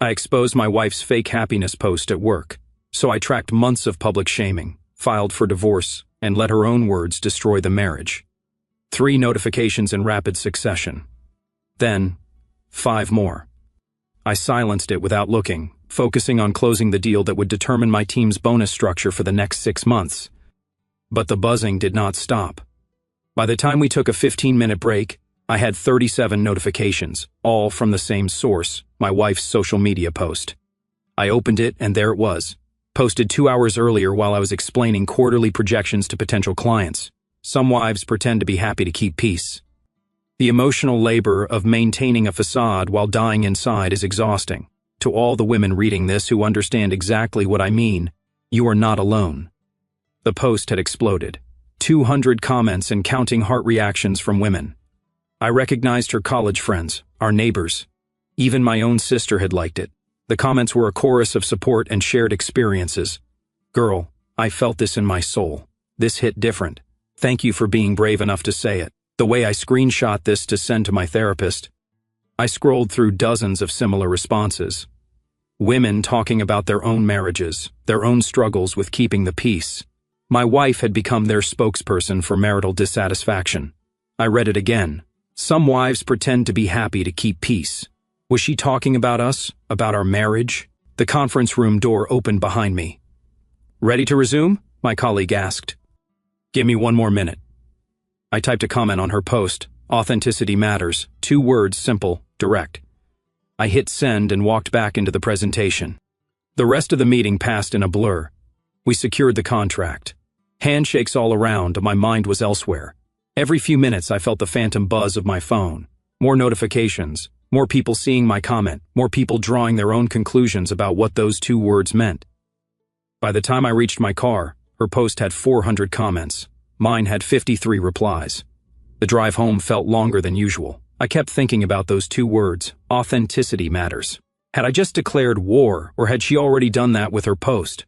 I exposed my wife's fake happiness post at work, so I tracked months of public shaming, filed for divorce, and let her own words destroy the marriage. 3 notifications in rapid succession. Then, 5 more. I silenced it without looking, focusing on closing the deal that would determine my team's bonus structure for the next 6 months. But the buzzing did not stop. By the time we took a 15-minute break, I had 37 notifications, all from the same source, my wife's social media post. I opened it and there it was, posted 2 hours earlier while I was explaining quarterly projections to potential clients. Some wives pretend to be happy to keep peace. The emotional labor of maintaining a facade while dying inside is exhausting. To all the women reading this who understand exactly what I mean, you are not alone. The post had exploded. 200 comments and counting heart reactions from women. I recognized her college friends, our neighbors. Even my own sister had liked it. The comments were a chorus of support and shared experiences. Girl, I felt this in my soul. This hit different. Thank you for being brave enough to say it. The way I screenshot this to send to my therapist. I scrolled through dozens of similar responses. Women talking about their own marriages, their own struggles with keeping the peace. My wife had become their spokesperson for marital dissatisfaction. I read it again. Some wives pretend to be happy to keep peace. Was she talking about us? About our marriage? The conference room door opened behind me. Ready to resume? My colleague asked. Give me 1 more minute. I typed a comment on her post. Authenticity matters. 2 words, simple, direct. I hit send and walked back into the presentation. The rest of the meeting passed in a blur. We secured the contract. Handshakes all around, my mind was elsewhere. Every few minutes I felt the phantom buzz of my phone. More notifications, more people seeing my comment, more people drawing their own conclusions about what those 2 words meant. By the time I reached my car, her post had 400 comments. Mine had 53 replies. The drive home felt longer than usual. I kept thinking about those 2 words, authenticity matters. Had I just declared war, or had she already done that with her post?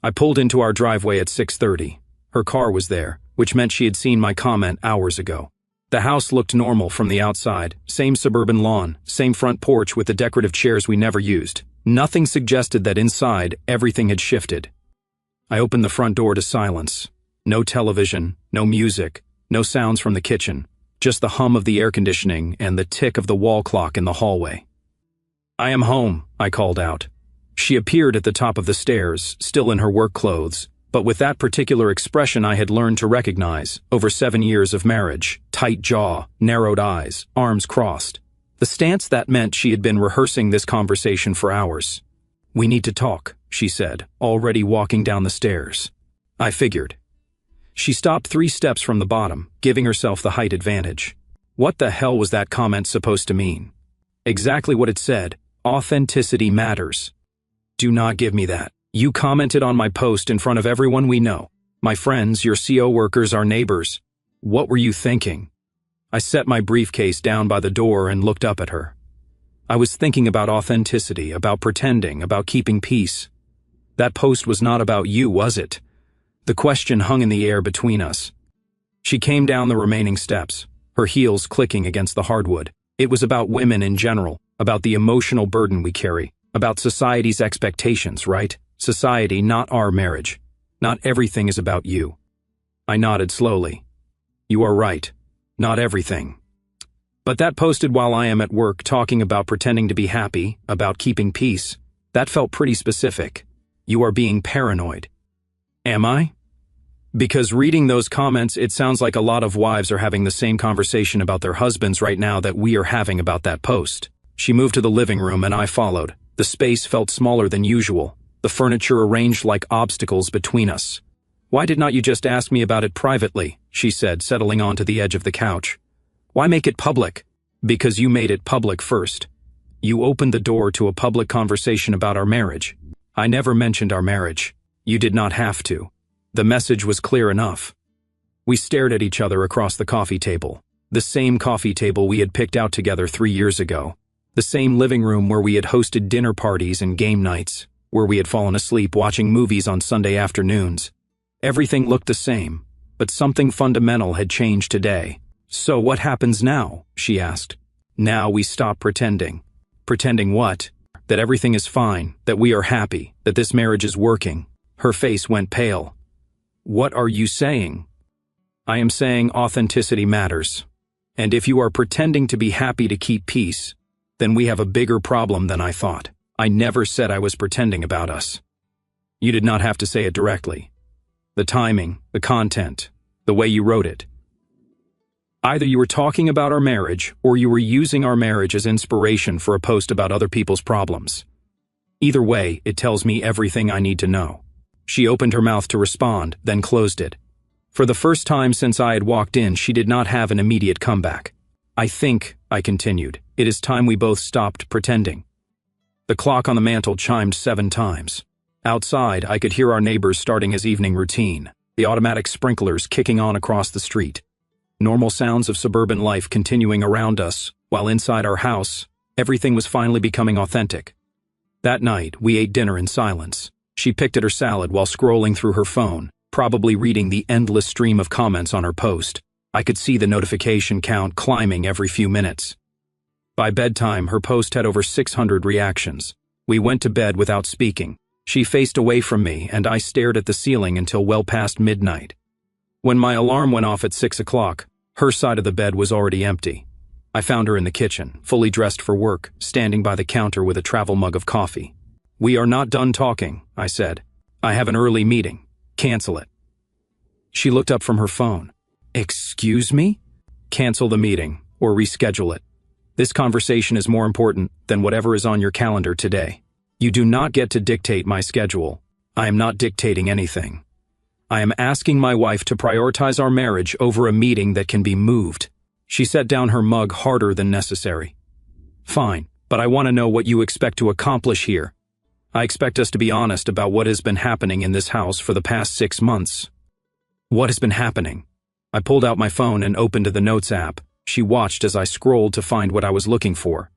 I pulled into our driveway at 6:30. Her car was there, which meant she had seen my comment hours ago. The house looked normal from the outside, same suburban lawn, same front porch with the decorative chairs we never used. Nothing suggested that inside, everything had shifted. I opened the front door to silence. No television, no music, no sounds from the kitchen, just the hum of the air conditioning and the tick of the wall clock in the hallway. I am home, I called out. She appeared at the top of the stairs, still in her work clothes, but with that particular expression I had learned to recognize over 7 years of marriage, tight jaw, narrowed eyes, arms crossed. The stance that meant she had been rehearsing this conversation for hours. We need to talk, she said, already walking down the stairs. I figured. She stopped 3 steps from the bottom, giving herself the height advantage. What the hell was that comment supposed to mean? Exactly what it said, authenticity matters. Do not give me that. You commented on my post in front of everyone we know. My friends, your CO workers, our neighbors. What were you thinking? I set my briefcase down by the door and looked up at her. I was thinking about authenticity, about pretending, about keeping peace. That post was not about you, was it? The question hung in the air between us. She came down the remaining steps, her heels clicking against the hardwood. It was about women in general, about the emotional burden we carry, about society's expectations, right? Society, not our marriage. Not everything is about you. I nodded slowly. You are right. Not everything. But that posted while I am at work talking about pretending to be happy, about keeping peace. That felt pretty specific. You are being paranoid. Am I? Because reading those comments, it sounds like a lot of wives are having the same conversation about their husbands right now that we are having about that post. She moved to the living room and I followed. The space felt smaller than usual, the furniture arranged like obstacles between us. Why did not you just ask me about it privately? She said, settling onto the edge of the couch. Why make it public? Because you made it public first. You opened the door to a public conversation about our marriage. I never mentioned our marriage. You did not have to. The message was clear enough. We stared at each other across the coffee table. The same coffee table we had picked out together 3 years ago. The same living room where we had hosted dinner parties and game nights, where we had fallen asleep watching movies on Sunday afternoons. Everything looked the same, but something fundamental had changed today. So what happens now? She asked. Now we stop pretending. Pretending what? that everything is fine, that we are happy, that this marriage is working. Her face went pale. What are you saying? I am saying authenticity matters. And if you are pretending to be happy to keep peace, then we have a bigger problem than I thought. I never said I was pretending about us. You did not have to say it directly. The timing, the content, the way you wrote it. Either you were talking about our marriage, or you were using our marriage as inspiration for a post about other people's problems. Either way, it tells me everything I need to know. She opened her mouth to respond, then closed it. For the first time since I had walked in, she did not have an immediate comeback. I think, I continued, it is time we both stopped pretending. The clock on the mantel chimed 7 times. Outside, I could hear our neighbors starting his evening routine, the automatic sprinklers kicking on across the street. Normal sounds of suburban life continuing around us, while inside our house, everything was finally becoming authentic. That night, we ate dinner in silence. She picked at her salad while scrolling through her phone, probably reading the endless stream of comments on her post. I could see the notification count climbing every few minutes. By bedtime, her post had over 600 reactions. We went to bed without speaking. She faced away from me, and I stared at the ceiling until well past midnight. When my alarm went off at 6 o'clock, her side of the bed was already empty. I found her in the kitchen, fully dressed for work, standing by the counter with a travel mug of coffee. We are not done talking, I said. I have an early meeting. Cancel it. She looked up from her phone. Excuse me? Cancel the meeting, or reschedule it. This conversation is more important than whatever is on your calendar today. You do not get to dictate my schedule. I am not dictating anything. I am asking my wife to prioritize our marriage over a meeting that can be moved. She set down her mug harder than necessary. Fine, but I want to know what you expect to accomplish here. I expect us to be honest about what has been happening in this house for the past 6 months. What has been happening? I pulled out my phone and opened the Notes app. She watched as I scrolled to find what I was looking for.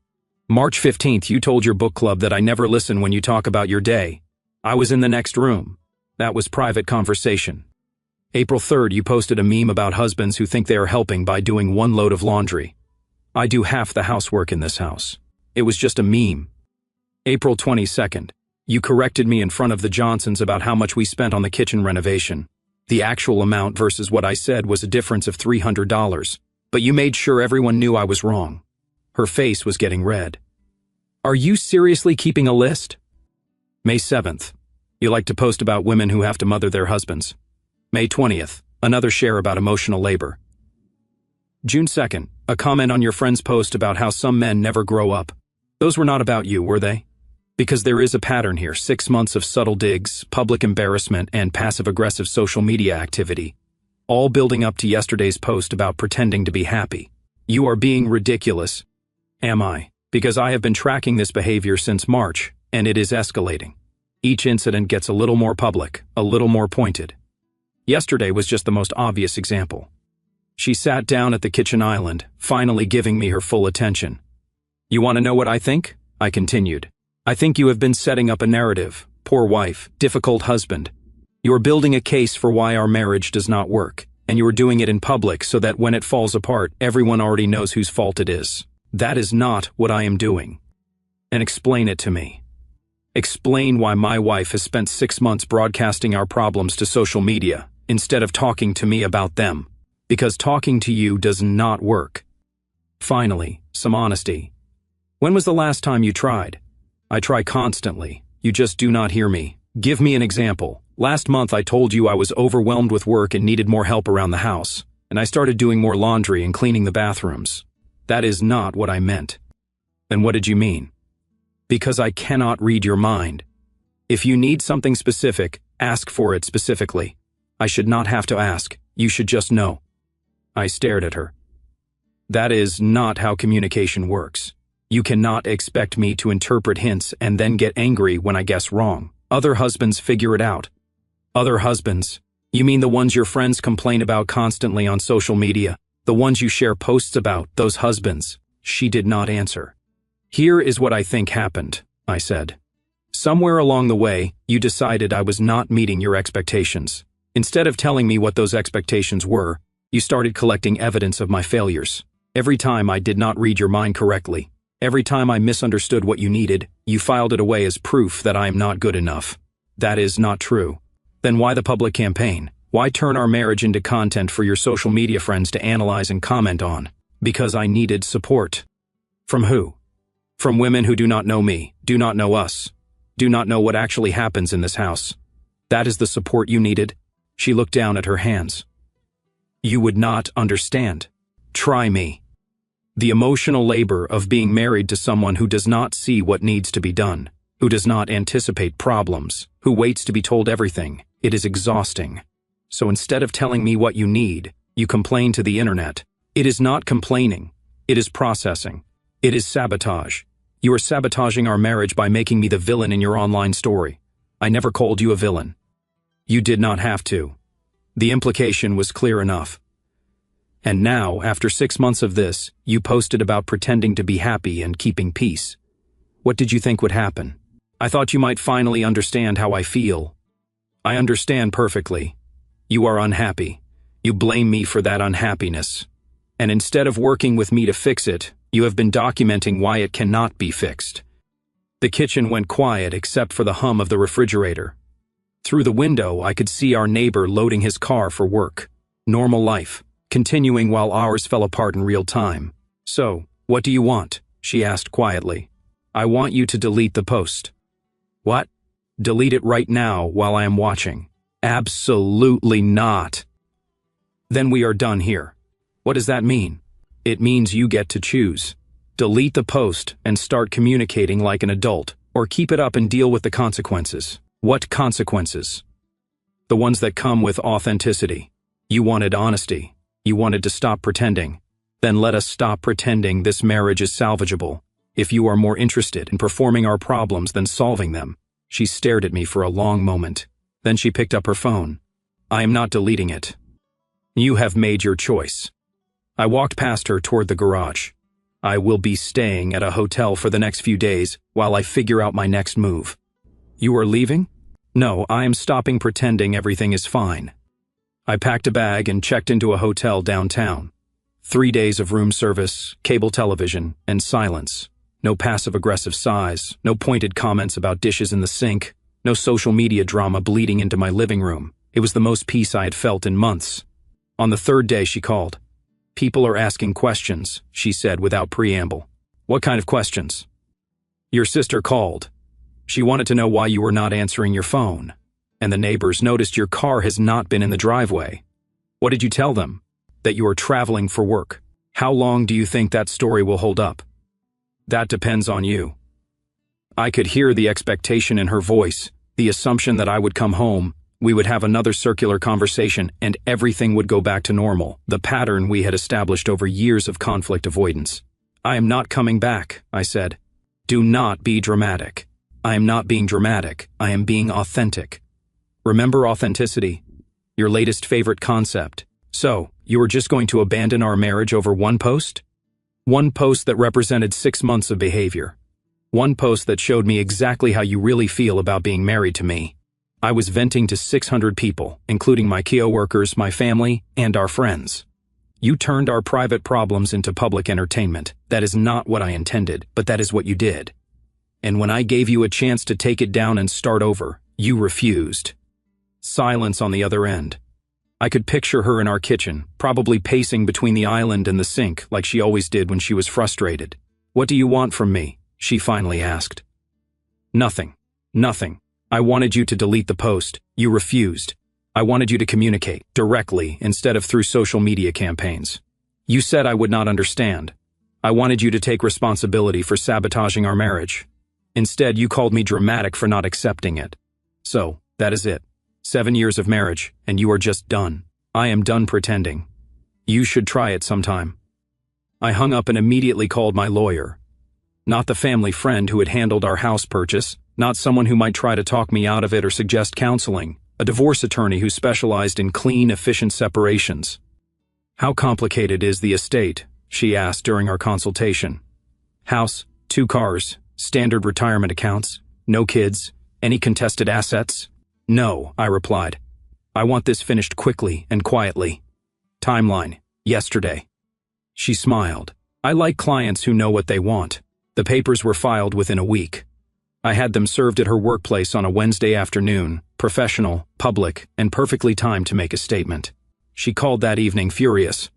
March 15th, you told your book club that I never listen when you talk about your day. I was in the next room. That was private conversation. April 3rd, you posted a meme about husbands who think they are helping by doing 1 load of laundry. I do half the housework in this house. It was just a meme. April 22nd, you corrected me in front of the Johnsons about how much we spent on the kitchen renovation. The actual amount versus what I said was a difference of $300, but you made sure everyone knew I was wrong. Her face was getting red. Are you seriously keeping a list? May 7th, you like to post about women who have to mother their husbands. May 20th, another share about emotional labor. June 2nd, a comment on your friend's post about how some men never grow up. Those were not about you, were they? Because there is a pattern here, 6 months of subtle digs, public embarrassment, and passive-aggressive social media activity, all building up to yesterday's post about pretending to be happy. You are being ridiculous. Am I? Because I have been tracking this behavior since March, and it is escalating. Each incident gets a little more public, a little more pointed. Yesterday was just the most obvious example. She sat down at the kitchen island, finally giving me her full attention. You want to know what I think? I continued. I think you have been setting up a narrative. Poor wife, difficult husband. You are building a case for why our marriage does not work, and you are doing it in public so that when it falls apart, everyone already knows whose fault it is. That is not what I am doing. And explain it to me. Explain why my wife has spent 6 months broadcasting our problems to social media instead of talking to me about them, because talking to you does not work. Finally, some honesty. When was the last time you tried? I try constantly. You just do not hear me. Give me an example. Last month I told you I was overwhelmed with work and needed more help around the house, and I started doing more laundry and cleaning the bathrooms. That is not what I meant. Then what did you mean? Because I cannot read your mind. If you need something specific, ask for it specifically. I should not have to ask. You should just know. I stared at her. That is not how communication works. You cannot expect me to interpret hints and then get angry when I guess wrong. Other husbands figure it out. Other husbands? You mean the ones your friends complain about constantly on social media? The ones you share posts about, those husbands? She did not answer. Here is what I think happened, I said. Somewhere along the way, you decided I was not meeting your expectations. Instead of telling me what those expectations were, you started collecting evidence of my failures. Every time I did not read your mind correctly, Every time I misunderstood what you needed, you filed it away as proof that I am not good enough. That is not true. Then why the public campaign? Why turn our marriage into content for your social media friends to analyze and comment on? Because I needed support. From who? From women who do not know me, do not know us, do not know what actually happens in this house. That is the support you needed? She looked down at her hands. You would not understand. Try me. The emotional labor of being married to someone who does not see what needs to be done, who does not anticipate problems, who waits to be told everything, it is exhausting. So instead of telling me what you need, you complain to the internet. It is not complaining. It is processing. It is sabotage. You are sabotaging our marriage by making me the villain in your online story. I never called you a villain. You did not have to. The implication was clear enough. And now, after 6 months of this, you posted about pretending to be happy and keeping peace. What did you think would happen? I thought you might finally understand how I feel. I understand perfectly. You are unhappy. You blame me for that unhappiness. And instead of working with me to fix it, you have been documenting why it cannot be fixed. The kitchen went quiet except for the hum of the refrigerator. Through the window, I could see our neighbor loading his car for work. Normal life, continuing while ours fell apart in real time. So, what do you want? She asked quietly. I want you to delete the post. What? Delete it right now while I am watching. Absolutely not. Then we are done here. What does that mean? It means you get to choose. Delete the post and start communicating like an adult, or keep it up and deal with the consequences. What consequences? The ones that come with authenticity. You wanted honesty. You wanted to stop pretending. Then let us stop pretending this marriage is salvageable. If you are more interested in performing our problems than solving them. She stared at me for a long moment. Then she picked up her phone. I am not deleting it. You have made your choice. I walked past her toward the garage. I will be staying at a hotel for the next few days while I figure out my next move. You are leaving? No, I am stopping pretending everything is fine. I packed a bag and checked into a hotel downtown. 3 days of room service, cable television, and silence. No passive-aggressive sighs, no pointed comments about dishes in the sink, no social media drama bleeding into my living room. It was the most peace I had felt in months. On the 3rd day, she called. People are asking questions, she said without preamble. What kind of questions? Your sister called. She wanted to know why you were not answering your phone. And the neighbors noticed your car has not been in the driveway. What did you tell them? That you are traveling for work. How long do you think that story will hold up? That depends on you. I could hear the expectation in her voice, the assumption that I would come home, we would have another circular conversation, and everything would go back to normal, the pattern we had established over years of conflict avoidance. I am not coming back, I said. Do not be dramatic. I am not being dramatic, I am being authentic. Remember authenticity? Your latest favorite concept. So, you were just going to abandon our marriage over one post? One post that represented 6 months of behavior. One post that showed me exactly how you really feel about being married to me. I was venting to 600 people, including my coworkers, my family, and our friends. You turned our private problems into public entertainment. That is not what I intended, but that is what you did. And when I gave you a chance to take it down and start over, you refused. Silence on the other end. I could picture her in our kitchen, probably pacing between the island and the sink like she always did when she was frustrated. What do you want from me? She finally asked. Nothing. Nothing. I wanted you to delete the post. You refused. I wanted you to communicate directly instead of through social media campaigns. You said I would not understand. I wanted you to take responsibility for sabotaging our marriage. Instead, you called me dramatic for not accepting it. So, that is it. 7 years of marriage, and you are just done. I am done pretending. You should try it sometime. I hung up and immediately called my lawyer. Not the family friend who had handled our house purchase, not someone who might try to talk me out of it or suggest counseling, a divorce attorney who specialized in clean, efficient separations. How complicated is the estate? She asked during our consultation. House, 2 cars, standard retirement accounts, no kids, any contested assets? No, I replied. I want this finished quickly and quietly. Timeline, yesterday. She smiled. I like clients who know what they want. The papers were filed within a week. I had them served at her workplace on a Wednesday afternoon, professional, public, and perfectly timed to make a statement. She called that evening furious.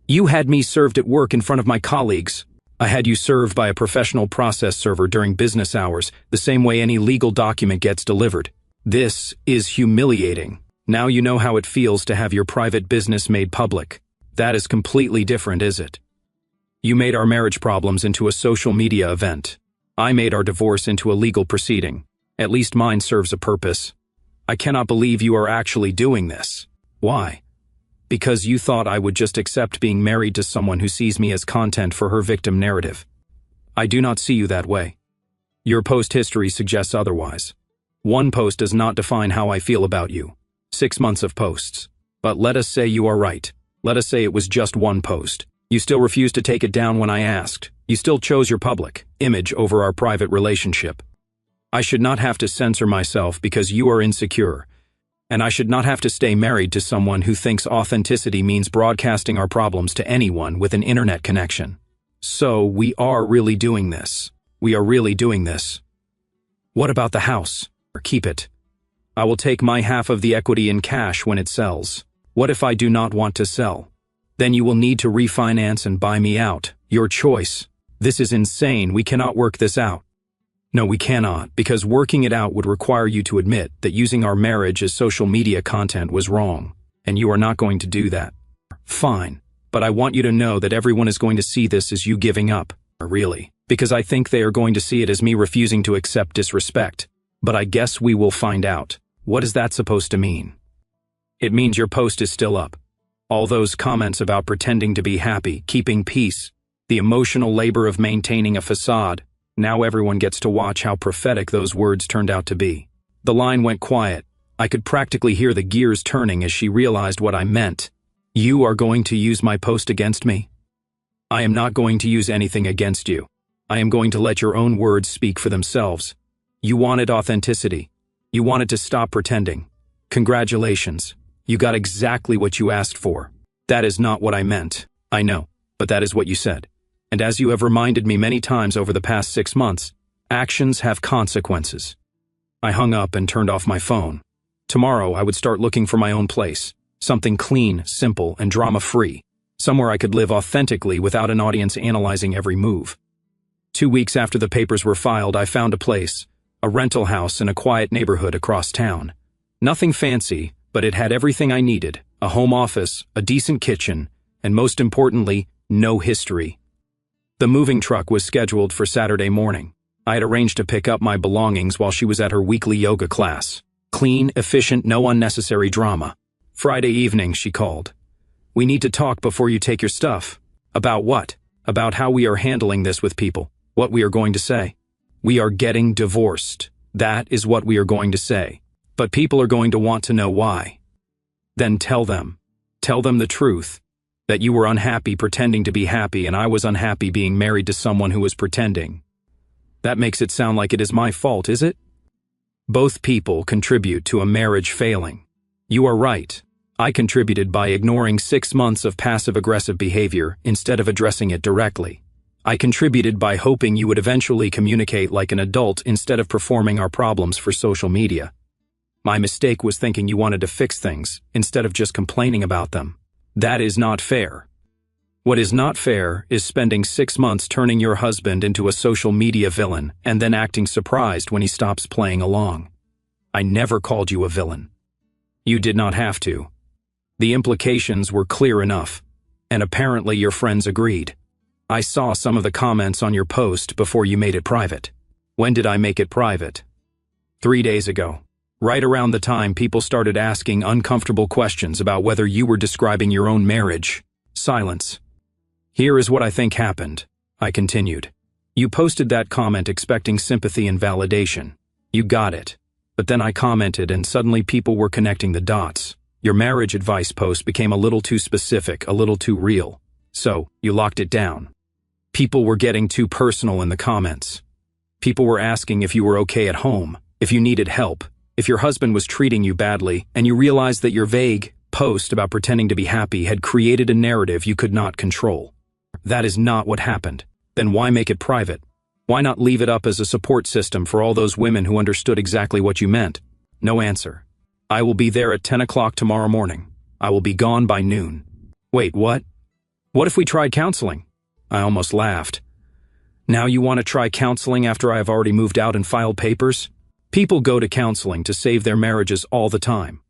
"You had me served at work in front of my colleagues. I had you served by a professional process server during business hours, the same way any legal document gets delivered. This is humiliating. Now you know how it feels to have your private business made public. That is completely different, is it? You made our marriage problems into a social media event. I made our divorce into a legal proceeding. At least mine serves a purpose. I cannot believe you are actually doing this. Why? Because you thought I would just accept being married to someone who sees me as content for her victim narrative. I do not see you that way. Your post history suggests otherwise. One post does not define how I feel about you. 6 months of posts. But let us say you are right. Let us say it was just one post. You still refused to take it down when I asked. You still chose your public image over our private relationship. I should not have to censor myself because you are insecure. And I should not have to stay married to someone who thinks authenticity means broadcasting our problems to anyone with an internet connection. So we are really doing this. We are really doing this. What about the house? Or keep it. I will take my half of the equity in cash when it sells. What if I do not want to sell? Then you will need to refinance and buy me out. Your choice. This is insane. We cannot work this out. No, we cannot, because working it out would require you to admit that using our marriage as social media content was wrong, and you are not going to do that. Fine, but I want you to know that everyone is going to see this as you giving up, really, because I think they are going to see it as me refusing to accept disrespect. But I guess we will find out. What is that supposed to mean? It means your post is still up. All those comments about pretending to be happy, keeping peace, the emotional labor of maintaining a facade. Now everyone gets to watch how prophetic those words turned out to be. The line went quiet. I could practically hear the gears turning as she realized what I meant. You are going to use my post against me? I am not going to use anything against you. I am going to let your own words speak for themselves. You wanted authenticity. You wanted to stop pretending. Congratulations. You got exactly what you asked for. That is not what I meant. I know, but that is what you said. And as you have reminded me many times over the past 6 months, actions have consequences. I hung up and turned off my phone. Tomorrow I would start looking for my own place, something clean, simple, and drama-free, somewhere I could live authentically without an audience analyzing every move. 2 weeks after the papers were filed, I found a place, a rental house in a quiet neighborhood across town. Nothing fancy, but it had everything I needed, a home office, a decent kitchen, and most importantly, no history. The moving truck was scheduled for Saturday morning. I had arranged to pick up my belongings while she was at her weekly yoga class. Clean, efficient, no unnecessary drama. Friday evening, she called. We need to talk before you take your stuff. About what? About how we are handling this with people. What we are going to say. We are getting divorced. That is what we are going to say. But people are going to want to know why. Then tell them. Tell them the truth. That you were unhappy pretending to be happy and I was unhappy being married to someone who was pretending. That makes it sound like it is my fault, is it? Both people contribute to a marriage failing. You are right. I contributed by ignoring 6 months of passive-aggressive behavior instead of addressing it directly. I contributed by hoping you would eventually communicate like an adult instead of performing our problems for social media. My mistake was thinking you wanted to fix things instead of just complaining about them. That is not fair. What is not fair is spending 6 months turning your husband into a social media villain and then acting surprised when he stops playing along. I never called you a villain. You did not have to. The implications were clear enough, and apparently your friends agreed. I saw some of the comments on your post before you made it private. When did I make it private? 3 days ago. Right around the time people started asking uncomfortable questions about whether you were describing your own marriage. Silence. Here is what I think happened, I continued. You posted that comment expecting sympathy and validation. You got it. But then I commented and suddenly people were connecting the dots. Your marriage advice post became a little too specific, a little too real. So, you locked it down. People were getting too personal in the comments. People were asking if you were okay at home, if you needed help, if your husband was treating you badly, and you realized that your vague post about pretending to be happy had created a narrative you could not control. That is not what happened. Then why make it private? Why not leave it up as a support system for all those women who understood exactly what you meant? No answer. I will be there at 10 o'clock tomorrow morning. I will be gone by noon. Wait, what? What if we tried counseling? I almost laughed. Now you want to try counseling after I have already moved out and filed papers? People go to counseling to save their marriages all the time.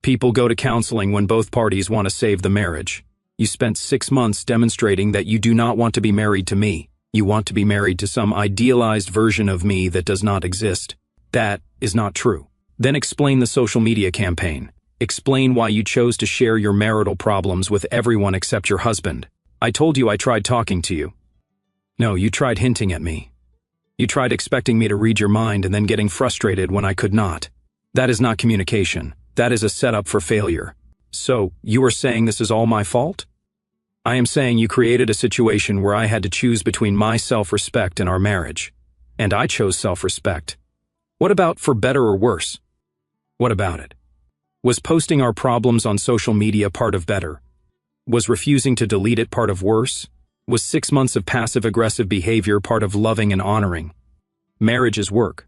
People go to counseling when both parties want to save the marriage. You spent 6 months demonstrating that you do not want to be married to me. You want to be married to some idealized version of me that does not exist. That is not true. Then explain the social media campaign. Explain why you chose to share your marital problems with everyone except your husband. I told you I tried talking to you. No, you tried hinting at me. You tried expecting me to read your mind and then getting frustrated when I could not. That is not communication. That is a setup for failure. So, you are saying this is all my fault? I am saying you created a situation where I had to choose between my self-respect and our marriage. And I chose self-respect. What about for better or worse? What about it? Was posting our problems on social media part of better? Was refusing to delete it part of worse? Was 6 months of passive-aggressive behavior part of loving and honoring? Marriage is work.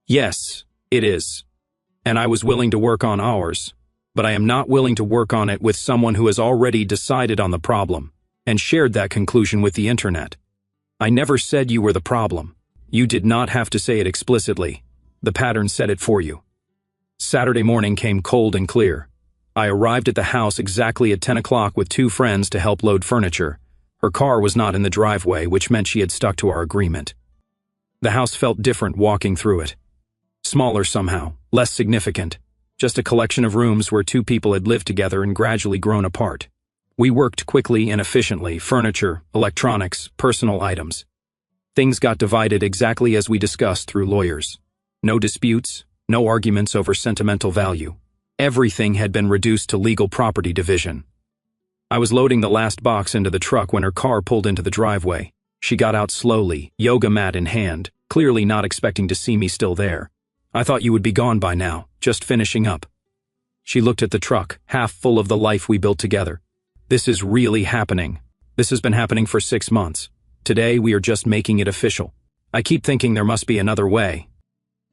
Yes, it is. And I was willing to work on ours, but I am not willing to work on it with someone who has already decided on the problem and shared that conclusion with the internet. I never said you were the problem. You did not have to say it explicitly. The pattern said it for you. Saturday morning came cold and clear. I arrived at the house exactly at 10 o'clock with 2 friends to help load furniture. Her car was not in the driveway, which meant she had stuck to our agreement. The house felt different walking through it. Smaller somehow, less significant. Just a collection of rooms where 2 people had lived together and gradually grown apart. We worked quickly and efficiently, furniture, electronics, personal items. Things got divided exactly as we discussed through lawyers. No disputes, no arguments over sentimental value. Everything had been reduced to legal property division. I was loading the last box into the truck when her car pulled into the driveway. She got out slowly, yoga mat in hand, clearly not expecting to see me still there. I thought you would be gone by now, just finishing up. She looked at the truck, half full of the life we built together. This is really happening. This has been happening for 6 months. Today we are just making it official. I keep thinking there must be another way.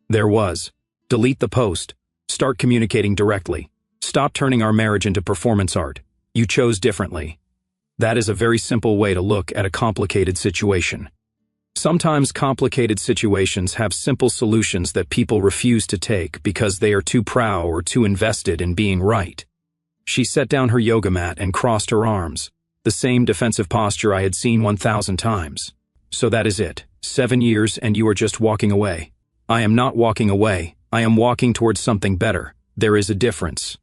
There was. Delete the post. Start communicating directly. Stop turning our marriage into performance art. You chose differently. That is a very simple way to look at a complicated situation. Sometimes complicated situations have simple solutions that people refuse to take because they are too proud or too invested in being right. She set down her yoga mat and crossed her arms, the same defensive posture I had seen 1,000 times. So that is it. 7 years and you are just walking away. I am not walking away. I am walking towards something better. There is a difference.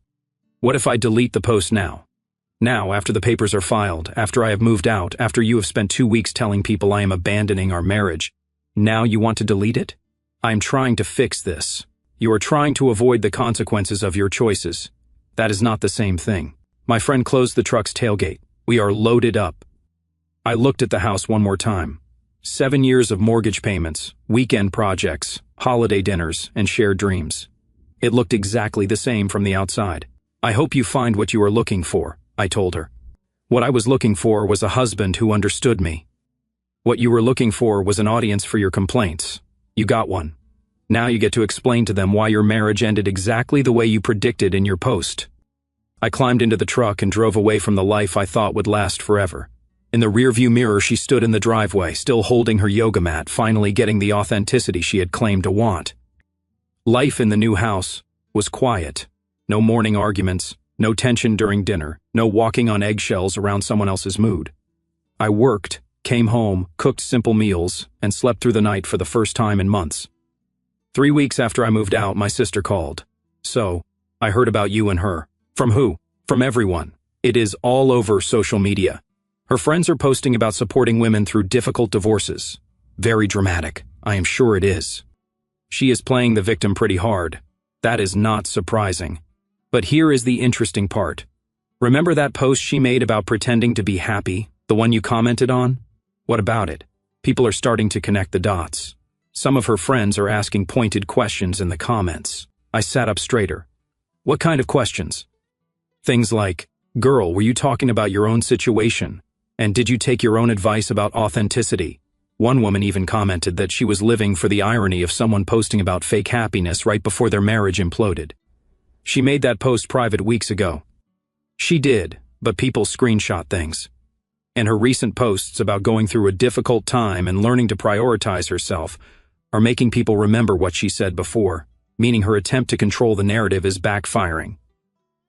What if I delete the post now? Now, after the papers are filed, after I have moved out, after you have spent 2 weeks telling people I am abandoning our marriage, now you want to delete it? I am trying to fix this. You are trying to avoid the consequences of your choices. That is not the same thing. My friend closed the truck's tailgate. We are loaded up. I looked at the house one more time. 7 years of mortgage payments, weekend projects, holiday dinners, and shared dreams. It looked exactly the same from the outside. I hope you find what you are looking for, I told her. What I was looking for was a husband who understood me. What you were looking for was an audience for your complaints. You got one. Now you get to explain to them why your marriage ended exactly the way you predicted in your post. I climbed into the truck and drove away from the life I thought would last forever. In the rearview mirror, she stood in the driveway, still holding her yoga mat, finally getting the authenticity she had claimed to want. Life in the new house was quiet. No morning arguments, no tension during dinner, no walking on eggshells around someone else's mood. I worked, came home, cooked simple meals, and slept through the night for the first time in months. 3 weeks after I moved out, my sister called. So, I heard about you and her. From who? From everyone. It is all over social media. Her friends are posting about supporting women through difficult divorces. Very dramatic. I am sure it is. She is playing the victim pretty hard. That is not surprising. But here is the interesting part. Remember that post she made about pretending to be happy, the one you commented on? What about it? People are starting to connect the dots. Some of her friends are asking pointed questions in the comments. I sat up straighter. What kind of questions? Things like, girl, were you talking about your own situation? And did you take your own advice about authenticity? One woman even commented that she was living for the irony of someone posting about fake happiness right before their marriage imploded. She made that post private weeks ago. She did, but people screenshot things. And her recent posts about going through a difficult time and learning to prioritize herself are making people remember what she said before, meaning her attempt to control the narrative is backfiring.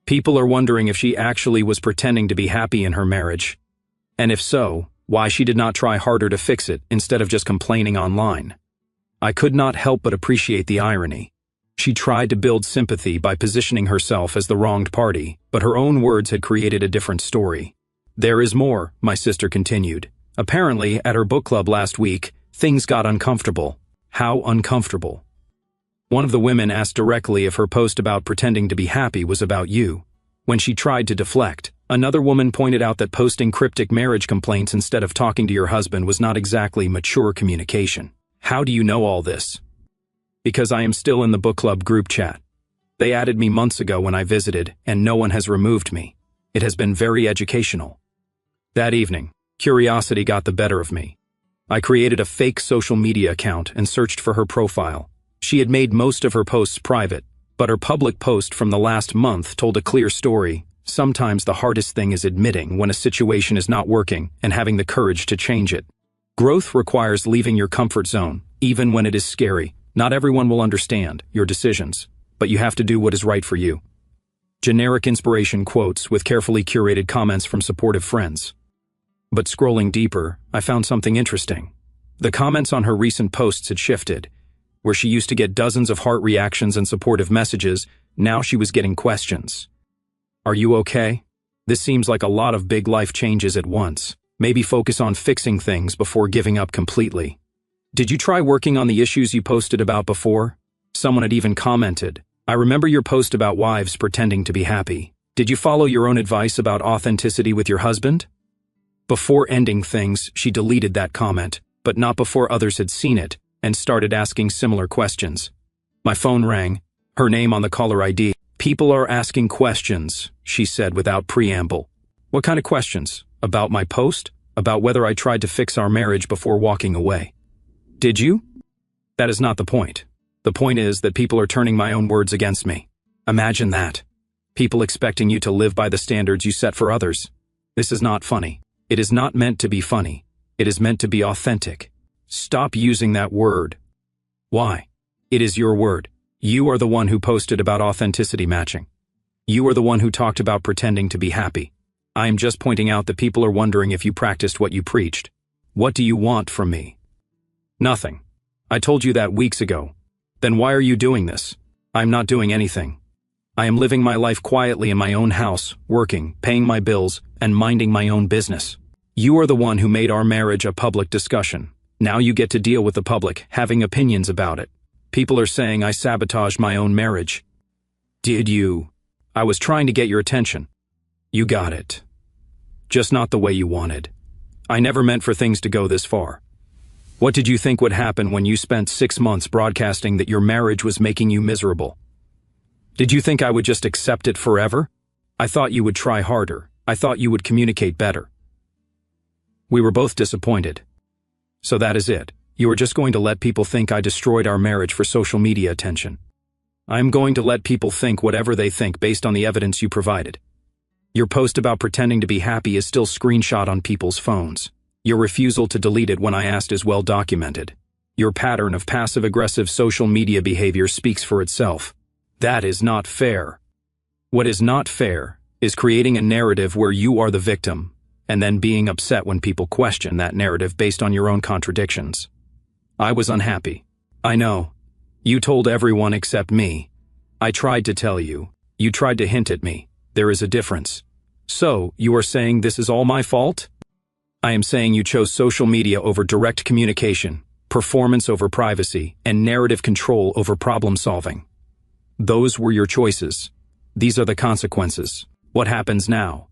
People are wondering if she actually was pretending to be happy in her marriage, and if so, why she did not try harder to fix it instead of just complaining online. I could not help but appreciate the irony. She tried to build sympathy by positioning herself as the wronged party, but her own words had created a different story. There is more, my sister continued. Apparently, at her book club last week, things got uncomfortable. How uncomfortable? One of the women asked directly if her post about pretending to be happy was about you. When she tried to deflect, another woman pointed out that posting cryptic marriage complaints instead of talking to your husband was not exactly mature communication. How do you know all this? Because I am still in the book club group chat. They added me months ago when I visited, and no one has removed me. It has been very educational. That evening, curiosity got the better of me. I created a fake social media account and searched for her profile. She had made most of her posts private, but her public post from the last month told a clear story. Sometimes the hardest thing is admitting when a situation is not working and having the courage to change it. Growth requires leaving your comfort zone, even when it is scary. Not everyone will understand your decisions, but you have to do what is right for you. Generic inspiration quotes with carefully curated comments from supportive friends. But scrolling deeper, I found something interesting. The comments on her recent posts had shifted. Where she used to get dozens of heart reactions and supportive messages, now she was getting questions. Are you okay? This seems like a lot of big life changes at once. Maybe focus on fixing things before giving up completely. Did you try working on the issues you posted about before? Someone had even commented, I remember your post about wives pretending to be happy. Did you follow your own advice about authenticity with your husband? Before ending things, she deleted that comment, but not before others had seen it, and started asking similar questions. My phone rang, her name on the caller ID. People are asking questions, she said without preamble. What kind of questions? About my post? About whether I tried to fix our marriage before walking away? Did you? That is not the point. The point is that people are turning my own words against me. Imagine that. People expecting you to live by the standards you set for others. This is not funny. It is not meant to be funny. It is meant to be authentic. Stop using that word. Why? It is your word. You are the one who posted about authenticity matching. You are the one who talked about pretending to be happy. I am just pointing out that people are wondering if you practiced what you preached. What do you want from me? Nothing. I told you that weeks ago. Then why are you doing this? I'm not doing anything. I am living my life quietly in my own house, working, paying my bills, and minding my own business. You are the one who made our marriage a public discussion. Now you get to deal with the public, having opinions about it. People are saying I sabotaged my own marriage. Did you? I was trying to get your attention. You got it. Just not the way you wanted. I never meant for things to go this far. What did you think would happen when you spent 6 months broadcasting that your marriage was making you miserable? Did you think I would just accept it forever? I thought you would try harder. I thought you would communicate better. We were both disappointed. So that is it. You are just going to let people think I destroyed our marriage for social media attention. I am going to let people think whatever they think based on the evidence you provided. Your post about pretending to be happy is still screenshot on people's phones. Your refusal to delete it when I asked is well documented. Your pattern of passive-aggressive social media behavior speaks for itself. That is not fair. What is not fair is creating a narrative where you are the victim, and then being upset when people question that narrative based on your own contradictions. I was unhappy. I know. You told everyone except me. I tried to tell you. You tried to hint at me. There is a difference. So, you are saying this is all my fault? I am saying you chose social media over direct communication, performance over privacy, and narrative control over problem solving. Those were your choices. These are the consequences. What happens now?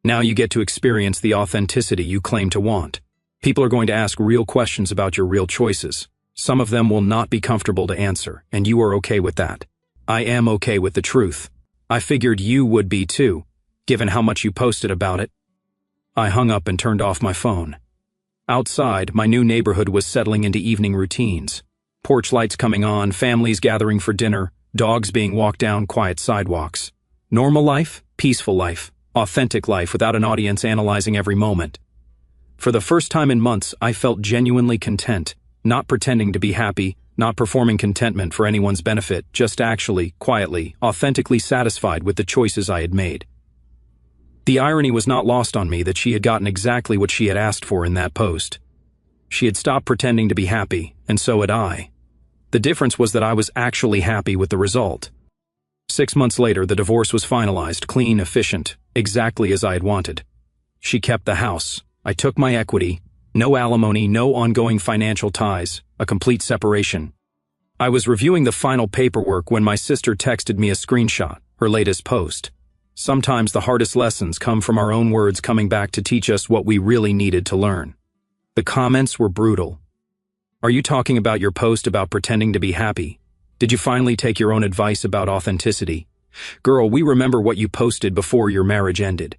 Now you get to experience the authenticity you claim to want. People are going to ask real questions about your real choices. Some of them will not be comfortable to answer, and you are okay with that. I am okay with the truth. I figured you would be too, given how much you posted about it. I hung up and turned off my phone. Outside, my new neighborhood was settling into evening routines. Porch lights coming on, families gathering for dinner, dogs being walked down quiet sidewalks. Normal life, peaceful life, authentic life without an audience analyzing every moment. For the first time in months, I felt genuinely content, not pretending to be happy, not performing contentment for anyone's benefit, just actually, quietly, authentically satisfied with the choices I had made. The irony was not lost on me that she had gotten exactly what she had asked for in that post. She had stopped pretending to be happy, and so had I. The difference was that I was actually happy with the result. 6 months later, the divorce was finalized, clean, efficient, exactly as I had wanted. She kept the house. I took my equity. No alimony, no ongoing financial ties, a complete separation. I was reviewing the final paperwork when my sister texted me a screenshot, her latest post. Sometimes the hardest lessons come from our own words coming back to teach us what we really needed to learn. The comments were brutal. Are you talking about your post about pretending to be happy? Did you finally take your own advice about authenticity? Girl, we remember what you posted before your marriage ended.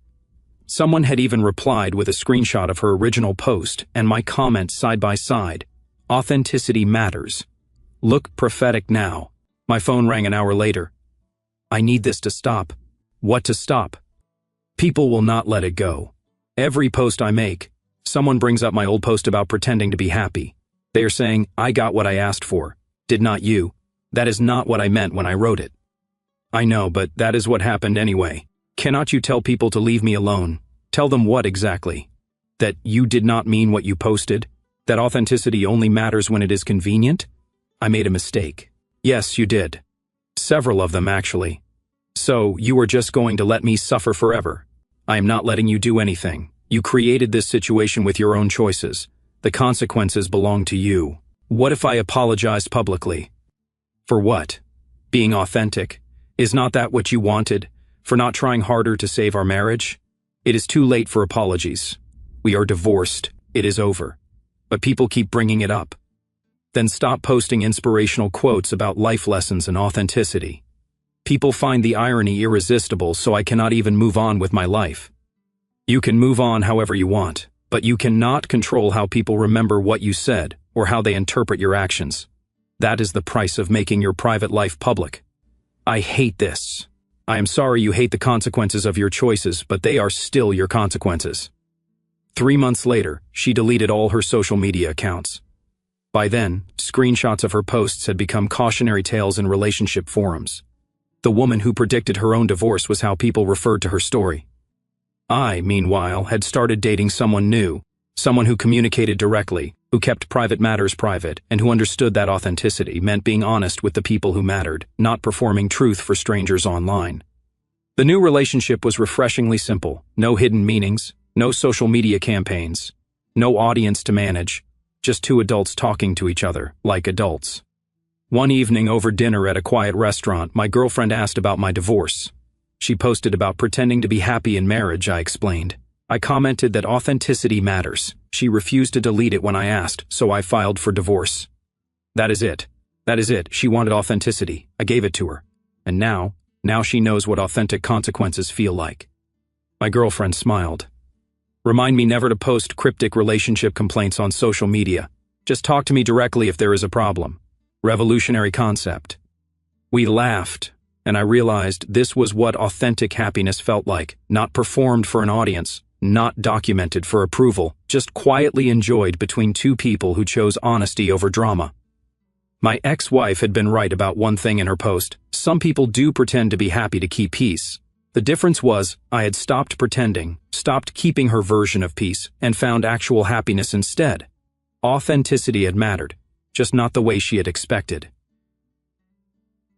Someone had even replied with a screenshot of her original post and my comment side by side. Authenticity matters. Look prophetic now. My phone rang an hour later. I need this to stop. What to stop? People will not let it go. Every post I make, someone brings up my old post about pretending to be happy. They are saying, I got what I asked for. Did not you? That is not what I meant when I wrote it. I know, but that is what happened anyway. Cannot you tell people to leave me alone? Tell them what exactly? That you did not mean what you posted? That authenticity only matters when it is convenient? I made a mistake. Yes, you did. Several of them, actually. So, you are just going to let me suffer forever. I am not letting you do anything. You created this situation with your own choices. The consequences belong to you. What if I apologized publicly? For what? Being authentic? Is not that what you wanted? For not trying harder to save our marriage? It is too late for apologies. We are divorced. It is over. But people keep bringing it up. Then stop posting inspirational quotes about life lessons and authenticity. People find the irony irresistible, so I cannot even move on with my life. You can move on however you want, but you cannot control how people remember what you said or how they interpret your actions. That is the price of making your private life public. I hate this. I am sorry you hate the consequences of your choices, but they are still your consequences. 3 months later, she deleted all her social media accounts. By then, screenshots of her posts had become cautionary tales in relationship forums. The woman who predicted her own divorce was how people referred to her story. I, meanwhile, had started dating someone new, someone who communicated directly, who kept private matters private, and who understood that authenticity meant being honest with the people who mattered, not performing truth for strangers online. The new relationship was refreshingly simple. No hidden meanings, no social media campaigns, no audience to manage, just two adults talking to each other, like adults. One evening over dinner at a quiet restaurant, my girlfriend asked about my divorce. She posted about pretending to be happy in marriage, I explained. I commented that authenticity matters. She refused to delete it when I asked, so I filed for divorce. That is it. That is it. She wanted authenticity. I gave it to her. And now she knows what authentic consequences feel like. My girlfriend smiled. Remind me never to post cryptic relationship complaints on social media. Just talk to me directly if there is a problem. Revolutionary concept. We laughed, and I realized this was what authentic happiness felt like, not performed for an audience, not documented for approval, just quietly enjoyed between two people who chose honesty over drama. My ex-wife had been right about one thing in her post. Some people do pretend to be happy to keep peace. The difference was, I had stopped pretending, stopped keeping her version of peace, and found actual happiness instead. Authenticity had mattered, just not the way she had expected.